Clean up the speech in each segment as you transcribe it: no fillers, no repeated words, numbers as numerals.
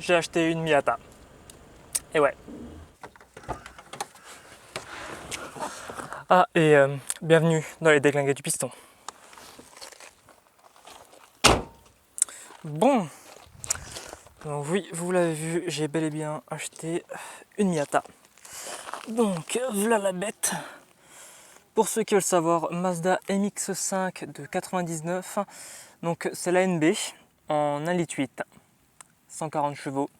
j'ai acheté une Miata. Et ouais. Ah, et bienvenue dans les déglingués du piston. Bon, donc oui, vous l'avez vu, j'ai bel et bien acheté une Miata. Donc, voilà la bête. Pour ceux qui veulent savoir, Mazda MX-5 de 99. Donc, c'est la NB en 1,8 litre, 140 chevaux.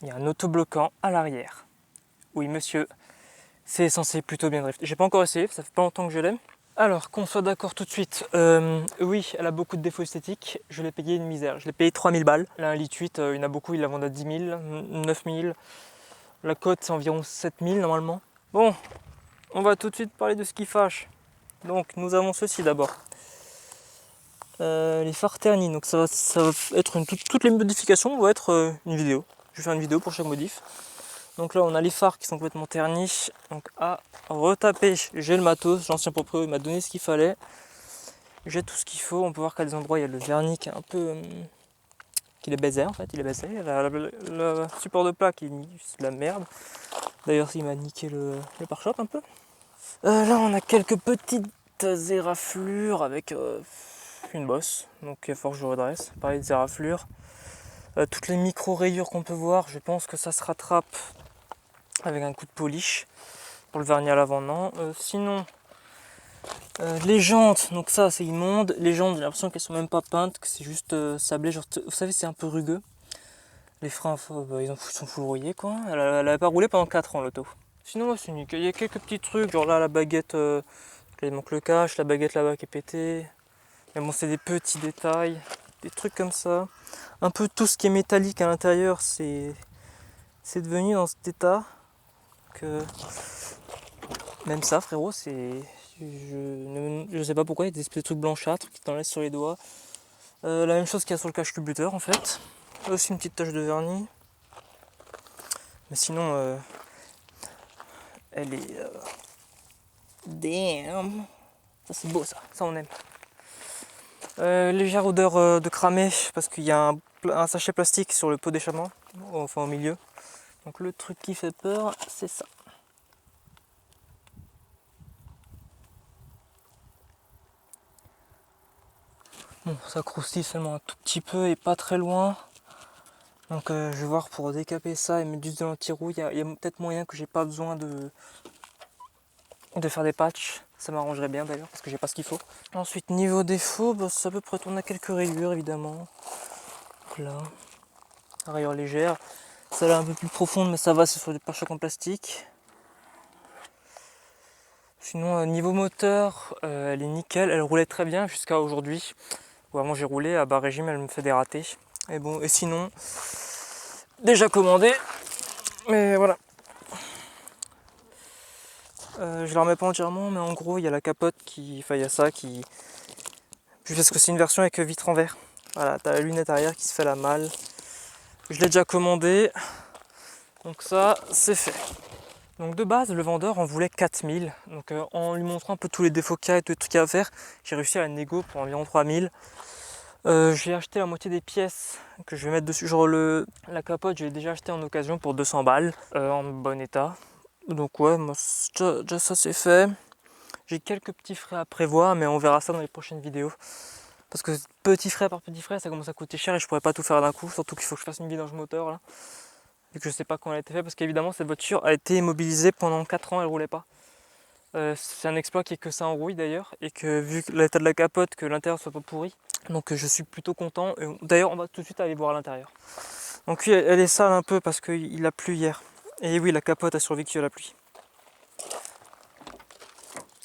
Il y a un autobloquant à l'arrière. Oui, monsieur, c'est censé plutôt bien drifter. J'ai pas encore essayé, ça fait pas longtemps que je l'aime. Alors, qu'on soit d'accord tout de suite, oui, elle a beaucoup de défauts esthétiques. Je l'ai payé une misère. Je l'ai payé 3000 balles. Là, un litre 8, il y en a beaucoup, ils la vendent à 10 000, 9 000. La cote, c'est environ 7 000 normalement. Bon, on va tout de suite parler de ce qui fâche. Donc, nous avons ceci d'abord. Les phares ternis. Donc, ça va être toutes les modifications vont être une vidéo. Je vais faire une vidéo pour chaque modif. Donc là on a les phares qui sont complètement ternis, donc à retaper. J'ai le matos, l'ancien propriétaire m'a donné ce qu'il fallait, j'ai tout ce qu'il faut. On peut voir qu'à des endroits il y a le vernis qui est un peu qui est baisé en fait, il est baisé. Le support de plaque c'est de la merde, d'ailleurs il m'a niqué le pare-choc un peu. Là on a quelques petites éraflures avec une bosse, donc il va falloir que je redresse. Pareil des éraflures, toutes les micro rayures qu'on peut voir, je pense que ça se rattrape avec un coup de polish. Pour le vernis à l'avant, non. Sinon, les jantes, donc ça c'est immonde. Les jantes, j'ai l'impression qu'elles sont même pas peintes, que c'est juste sablé. Genre, vous savez, c'est un peu rugueux. Les freins, ils sont full rouillés quoi. Elle avait pas roulé pendant 4 ans l'auto. Sinon, c'est nickel. Il y a quelques petits trucs, genre là la baguette, il manque le cache, la baguette là-bas qui est pétée. Mais bon, c'est des petits détails, des trucs comme ça. Un peu tout ce qui est métallique à l'intérieur, c'est devenu dans cet état que. Même ça, frérot, c'est. Je sais pas pourquoi, il y a des espèces de trucs blanchâtres qui t'en laissent sur les doigts. La même chose qu'il y a sur le cache-culbuteur en fait. Là aussi une petite tache de vernis. Mais sinon, elle est. Damn! Ça c'est beau ça, ça on aime. Légère odeur de cramé parce qu'il y a un sachet plastique sur le pot d'échappement, enfin au milieu. Donc le truc qui fait peur, c'est ça. Bon, ça croustille seulement un tout petit peu et pas très loin. Donc je vais voir pour décaper ça et mettre juste de l'anti-rouille. Il y a peut-être moyen que j'ai pas besoin de faire des patchs. Ça m'arrangerait bien d'ailleurs parce que j'ai pas ce qu'il faut. Ensuite niveau défaut, bah, ça peut retourner à quelques rayures évidemment. Donc là, rayure légère. Celle-là un peu plus profonde mais ça va, c'est sur des pare-chocs en plastique. Sinon niveau moteur, elle est nickel, elle roulait très bien jusqu'à aujourd'hui. Avant j'ai roulé à bas régime, elle me fait des ratés. Et bon, et sinon, déjà commandé, mais voilà. Je la remets pas entièrement, mais en gros il y a la capote qui. Enfin il y a ça qui. Puis parce que c'est une version avec vitre en verre. Voilà, t'as la lunette arrière qui se fait la malle. Je l'ai déjà commandé. Donc ça, c'est fait. Donc de base, le vendeur en voulait 4000. Donc en lui montrant un peu tous les défauts qu'il y a et tous les trucs à faire, j'ai réussi à la négo pour environ 3000. J'ai acheté la moitié des pièces que je vais mettre dessus. Genre la capote, je l'ai déjà acheté en occasion pour 200 balles, en bon état. Donc ouais, moi, déjà ça c'est fait. J'ai quelques petits frais à prévoir, mais on verra ça dans les prochaines vidéos. Parce que petit frais par petit frais, ça commence à coûter cher et je pourrais pas tout faire d'un coup. Surtout qu'il faut que je fasse une vidange moteur là. Vu que je sais pas quand elle a été faite, parce qu'évidemment cette voiture a été immobilisée pendant 4 ans, elle roulait pas. C'est un exploit qui est que ça en rouille d'ailleurs, et que vu l'état de la capote, que l'intérieur soit pas pourri. Donc je suis plutôt content. D'ailleurs on va tout de suite aller voir à l'intérieur. Donc oui, elle est sale un peu parce qu'il a plu hier. Et oui, la capote a survécu à la pluie.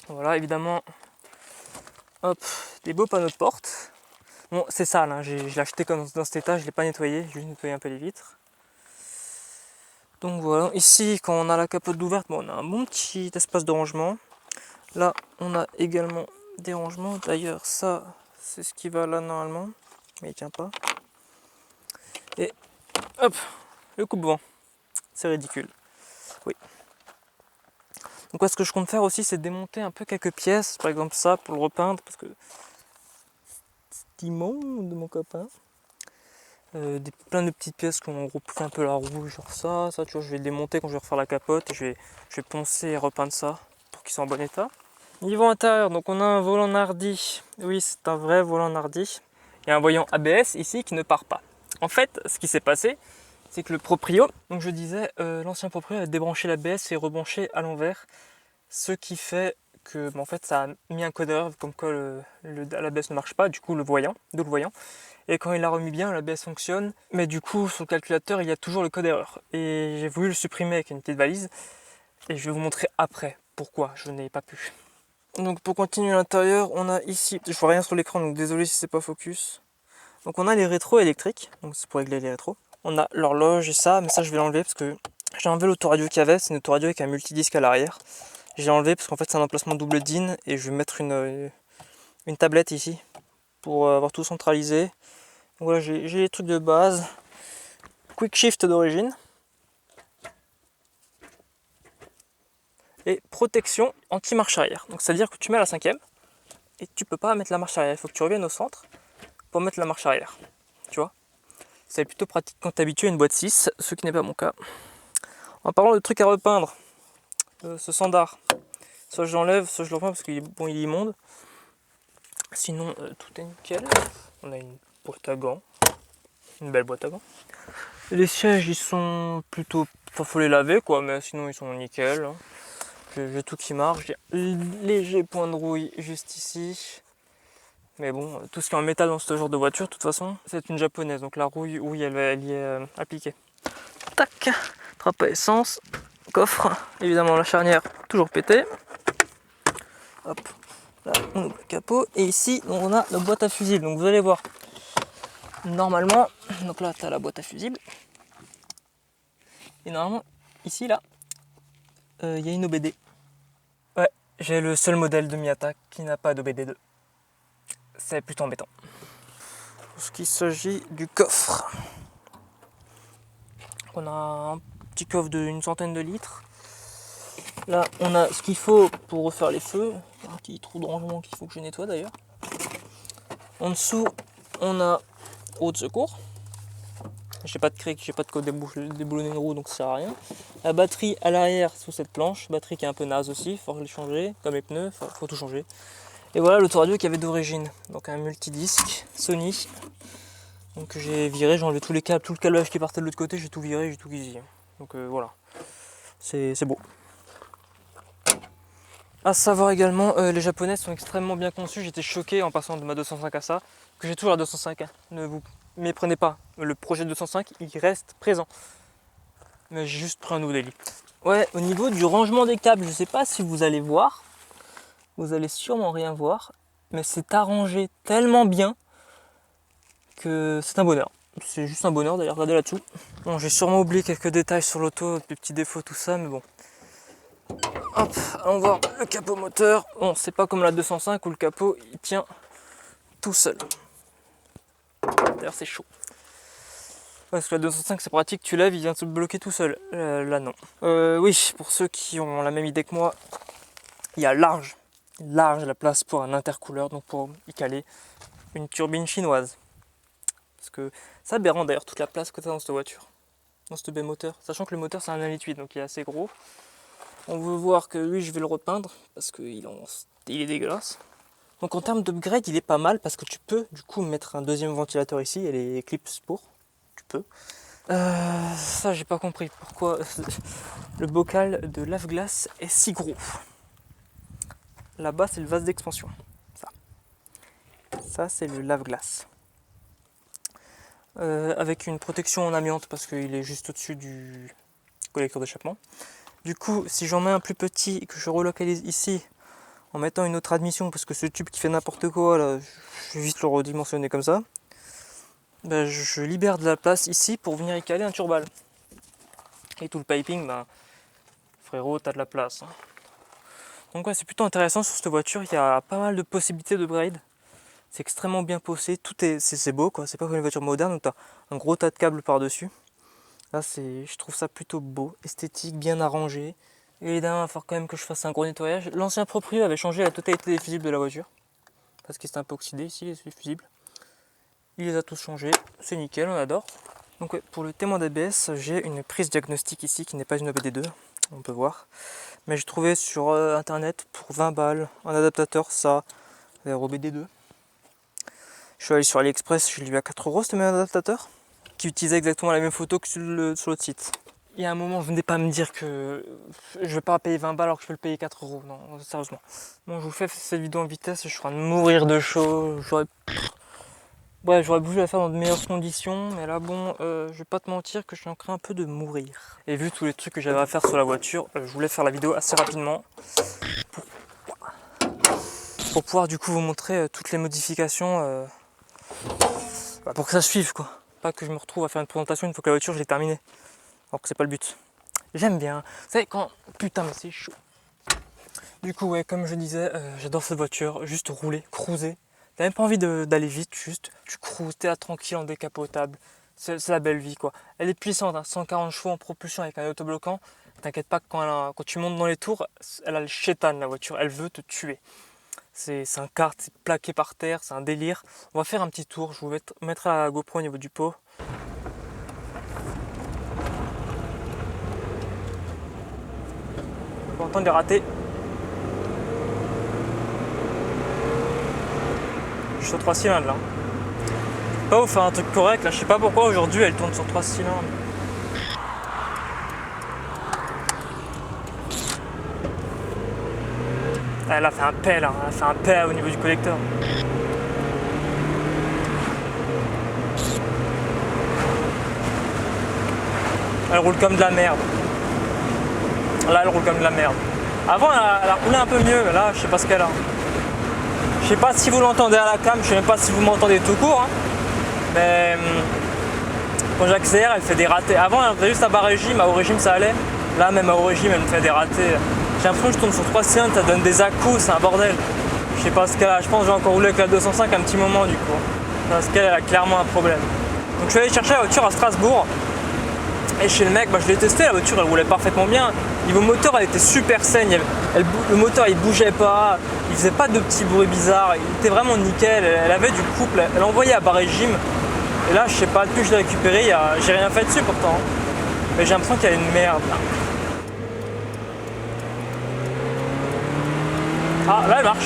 Voilà, évidemment, hop, des beaux panneaux de porte. Bon, c'est sale, hein, je l'ai acheté comme dans cet état, je ne l'ai pas nettoyé, j'ai juste nettoyé un peu les vitres. Donc voilà, ici quand on a la capote ouverte, bon, on a un bon petit espace de rangement. Là, on a également des rangements. D'ailleurs, ça, c'est ce qui va là normalement, mais il tient pas. Et hop, le coupe-vent, c'est ridicule. Oui. Donc ce que je compte faire aussi, c'est démonter un peu quelques pièces, par exemple ça pour le repeindre, parce que c'est immonde mon copain. Plein de petites pièces qui ont en gros fait un peu la roue, genre ça, tu vois, je vais le démonter quand je vais refaire la capote et je vais poncer et repeindre ça pour qu'il soit en bon état. Niveau intérieur, donc on a un volant Nardi, oui c'est un vrai volant Nardi. Il y a un voyant ABS ici qui ne part pas. En fait, ce qui s'est passé, c'est que le proprio, donc je disais, l'ancien proprio a débranché l'ABS et rebranché à l'envers, ce qui fait que en fait ça a mis un code d'erreur comme quoi l'ABS ne marche pas, du coup le voyant, d'où le voyant. Et quand il l'a remis bien, l'ABS fonctionne, mais du coup sur le calculateur il y a toujours le code erreur. Et j'ai voulu le supprimer avec une petite valise, et je vais vous montrer après pourquoi je n'ai pas pu. Donc pour continuer à l'intérieur, on a ici, je vois rien sur l'écran donc désolé si c'est pas focus. Donc on a les rétros électriques, donc c'est pour régler les rétros. On a l'horloge et ça, mais ça je vais l'enlever parce que j'ai enlevé l'autoradio qu'il y avait, c'est une autoradio avec un multidisque à l'arrière. J'ai enlevé parce qu'en fait c'est un emplacement double DIN et je vais mettre une tablette ici pour avoir tout centralisé. Donc voilà, j'ai les trucs de base. Quick shift d'origine. Et protection anti-marche arrière. Donc c'est à dire que tu mets la 5e et tu peux pas mettre la marche arrière. Il faut que tu reviennes au centre pour mettre la marche arrière. Tu vois, c'est plutôt pratique quand tu es habitué à une boîte 6, ce qui n'est pas mon cas. En parlant de trucs à repeindre, ce sandar, soit je l'enlève, soit je le repeins parce qu'il est, bon, il est immonde. Sinon, tout est nickel. On a une boîte à gants, une belle boîte à gants. Les sièges, ils sont plutôt, enfin, faut les laver quoi, mais sinon ils sont nickel. Hein. J'ai tout qui marche. J'ai un léger point de rouille juste ici. Mais bon, tout ce qui est en métal dans ce genre de voiture, de toute façon, c'est une japonaise. Donc la rouille, oui, elle y est appliquée. Tac, trappe à essence, coffre, évidemment la charnière toujours pétée. Hop, là on ouvre le capot. Et ici, on a la boîte à fusibles. Donc vous allez voir, normalement, donc là tu as la boîte à fusibles. Et normalement, ici, là, il y a une OBD. Ouais, j'ai le seul modèle de Miata qui n'a pas d'OBD2. C'est plutôt embêtant. Pour ce qui s'agit du coffre, on a un petit coffre d'une centaine de litres. Là, on a ce qu'il faut pour refaire les feux. Un petit trou de rangement qu'il faut que je nettoie d'ailleurs. En dessous, on a roue de secours. J'ai pas de cric, j'ai pas de code déboulonner une roue donc ça sert à rien. La batterie à l'arrière sous cette planche, batterie qui est un peu naze aussi, faut les changer, comme les pneus, faut tout changer. Et voilà l'autoradio qu'il y avait d'origine, donc un multidisque Sony. Donc j'ai viré, j'ai enlevé tous les câbles, tout le câblage qui partait de l'autre côté, j'ai tout viré, j'ai tout guisillé. Donc voilà, c'est beau. A savoir également, les japonais sont extrêmement bien conçus, j'étais choqué en passant de ma 205 à ça, que j'ai toujours la 205, hein. Ne vous méprenez pas, le projet 205 il reste présent. Mais j'ai juste pris un nouveau délit. Ouais, au niveau du rangement des câbles, je sais pas si vous allez voir, vous allez sûrement rien voir, mais c'est arrangé tellement bien que c'est un bonheur. C'est juste un bonheur d'aller regarder là-dessous. Bon, j'ai sûrement oublié quelques détails sur l'auto, des petits défauts, tout ça, mais bon. Hop, allons voir le capot moteur. Bon, c'est pas comme la 205 où le capot il tient tout seul. D'ailleurs, c'est chaud. Parce que la 205 c'est pratique, tu lèves, il vient se bloquer tout seul. Là, non. Oui, pour ceux qui ont la même idée que moi, il y a large la place pour un intercooleur, donc pour y caler une turbine chinoise. Parce que c'est aberrant d'ailleurs toute la place que tu as dans cette voiture, dans ce bel moteur. Sachant que le moteur c'est un 1,8 donc il est assez gros. On veut voir que lui je vais le repeindre parce qu'il est dégueulasse. Donc en termes d'upgrade il est pas mal parce que tu peux du coup mettre un deuxième ventilateur ici et les clips pour. Tu peux. Ça j'ai pas compris pourquoi le bocal de lave-glace est si gros. Là-bas c'est le vase d'expansion. Ça c'est le lave-glace. Avec une protection en amiante parce qu'il est juste au-dessus du collecteur d'échappement. Du coup, si j'en mets un plus petit et que je relocalise ici en mettant une autre admission, parce que ce tube qui fait n'importe quoi, là, je vais vite le redimensionner comme ça, ben, je libère de la place ici pour venir y caler un turbal. Et tout le piping, ben, frérot, t'as de la place. Hein. Donc ouais, c'est plutôt intéressant sur cette voiture, il y a pas mal de possibilités de braid. C'est extrêmement bien posé, c'est beau quoi, c'est pas comme une voiture moderne où t'as un gros tas de câbles par-dessus. Là je trouve ça plutôt beau, esthétique, bien arrangé. Évidemment il va falloir quand même que je fasse un gros nettoyage. L'ancien proprio avait changé la totalité des fusibles de la voiture. Parce qu'il s'était un peu oxydé ici les fusibles. il les a tous changés, c'est nickel, on adore. Donc ouais, pour le témoin d'ABS, j'ai une prise diagnostique ici qui n'est pas une OBD2, on peut voir. Mais j'ai trouvé sur internet pour 20 balles un adaptateur, ça, vers OBD2. Je suis allé sur AliExpress, je l'ai eu à 4 € ce même adaptateur, qui utilisait exactement la même photo que sur l'autre site. Il y a un moment, venez pas me dire que je vais pas payer 20 balles alors que je peux le payer 4 €, non, sérieusement. Bon, je vous fais cette vidéo en vitesse, je suis en train de mourir de chaud, ouais, j'aurais voulu la faire dans de meilleures conditions, mais là bon, je vais pas te mentir que je suis en train un peu de mourir. Et vu tous les trucs que j'avais à faire sur la voiture, je voulais faire la vidéo assez rapidement pour pouvoir du coup vous montrer toutes les modifications, pour que ça suive quoi. Pas que je me retrouve à faire une présentation une fois que la voiture je l'ai terminée, alors que c'est pas le but. J'aime bien, vous savez quand, putain mais c'est chaud. Du coup ouais, comme je disais, j'adore cette voiture, juste rouler, cruiser. T'as même pas envie d'aller vite, juste tu cruises, t'es là tranquille en décapotable. C'est la belle vie quoi. Elle est puissante, hein, 140 chevaux en propulsion avec un autobloquant. T'inquiète pas que quand tu montes dans les tours, elle a le chétan la voiture, elle veut te tuer. C'est un kart, c'est plaqué par terre, c'est un délire. On va faire un petit tour, je vous mettrai la GoPro au niveau du pot. On va entendre les ratés. Je suis sur 3 cylindres là. Je peux pas vous faire un truc correct là, je sais pas pourquoi aujourd'hui elle tourne sur 3 cylindres. Elle a fait un paix là, elle a fait un paix au niveau du collecteur. Elle roule comme de la merde. Là elle roule comme de la merde. Avant elle a roulé un peu mieux, mais là je sais pas ce qu'elle a. Je sais pas si vous l'entendez à la cam, je sais même pas si vous m'entendez tout court, hein. Mais quand j'accélère, elle fait des ratés. Avant, elle faisait juste à bas régime, à haut régime ça allait. Là, même à haut régime, elle me fait des ratés. J'ai l'impression que je tourne sur 3 cylindres, ça donne des à-coups, c'est un bordel. Je sais pas ce qu'elle a, je pense que j'ai encore roulé avec la 205 un petit moment du coup. Parce qu'elle a clairement un problème. Donc je suis allé chercher la voiture à Strasbourg. Et chez le mec, je l'ai testé, la voiture elle roulait parfaitement bien. Niveau moteur, elle était super saine. Le moteur il bougeait pas, il faisait pas de petits bruits bizarres. Il était vraiment nickel. Elle avait du couple, elle envoyait à bas régime. Et là, je sais pas, depuis que je l'ai récupéré, j'ai rien fait dessus pourtant. Mais j'ai l'impression qu'il y a une merde. Ah, là elle marche.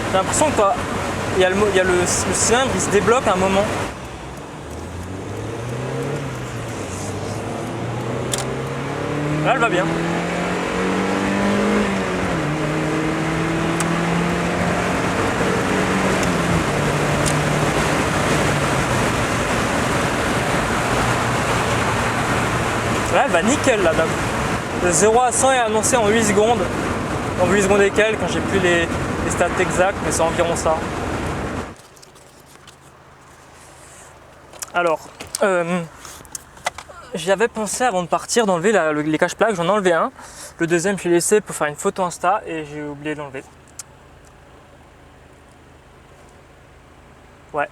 J'ai l'impression qu'il y a le cylindre, il se débloque à un moment. Là, elle va bien. Là, elle va nickel là. De 0 à 100 est annoncé en 8 secondes. En 8 secondes et quelques, quand j'ai plus les stats exacts, mais c'est environ ça. Alors, j'avais pensé avant de partir d'enlever les cache-plaques, j'en ai enlevé un. Le deuxième, je l'ai laissé pour faire une photo Insta et j'ai oublié de l'enlever. Ouais.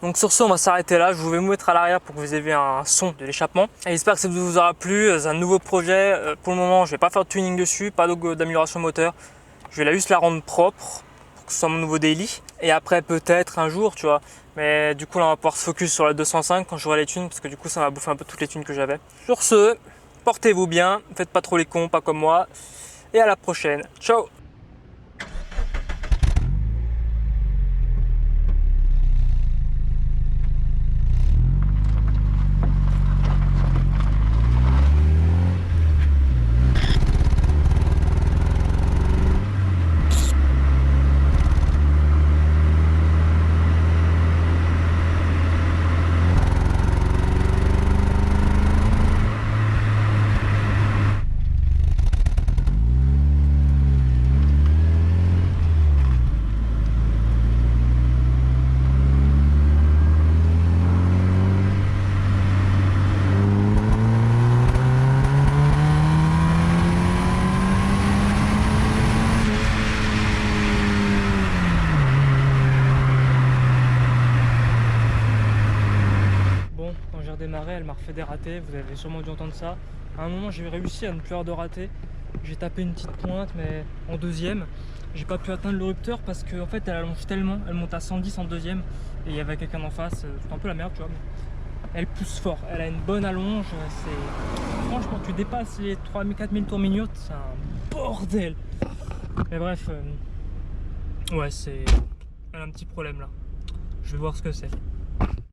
Donc sur ce, on va s'arrêter là. Je vais vous mettre à l'arrière pour que vous ayez un son de l'échappement. Et j'espère que ça vous aura plu. C'est un nouveau projet. Pour le moment, je ne vais pas faire de tuning dessus, pas d'amélioration moteur. Je vais là juste la rendre propre pour que ce soit mon nouveau daily. Et après, peut-être un jour, tu vois. Mais du coup, là, on va pouvoir se focus sur la 205 quand j'aurai les tunes, parce que du coup, ça va bouffer un peu toutes les tunes que j'avais. Sur ce, portez-vous bien. Faites pas trop les cons, pas comme moi. Et à la prochaine. Ciao! redémarrer, elle m'a refait des ratés, vous avez sûrement dû entendre ça. À un moment j'ai réussi à ne plus avoir de ratés, j'ai tapé une petite pointe mais en deuxième. J'ai pas pu atteindre le rupteur parce qu'en fait elle allonge tellement, elle monte à 110 en deuxième et il y avait quelqu'un en face, c'est un peu la merde tu vois. Mais elle pousse fort, elle a une bonne allonge, franchement tu dépasses les 3000-4000 tours minutes, c'est un bordel. Mais bref, ouais elle a un petit problème là, je vais voir ce que c'est.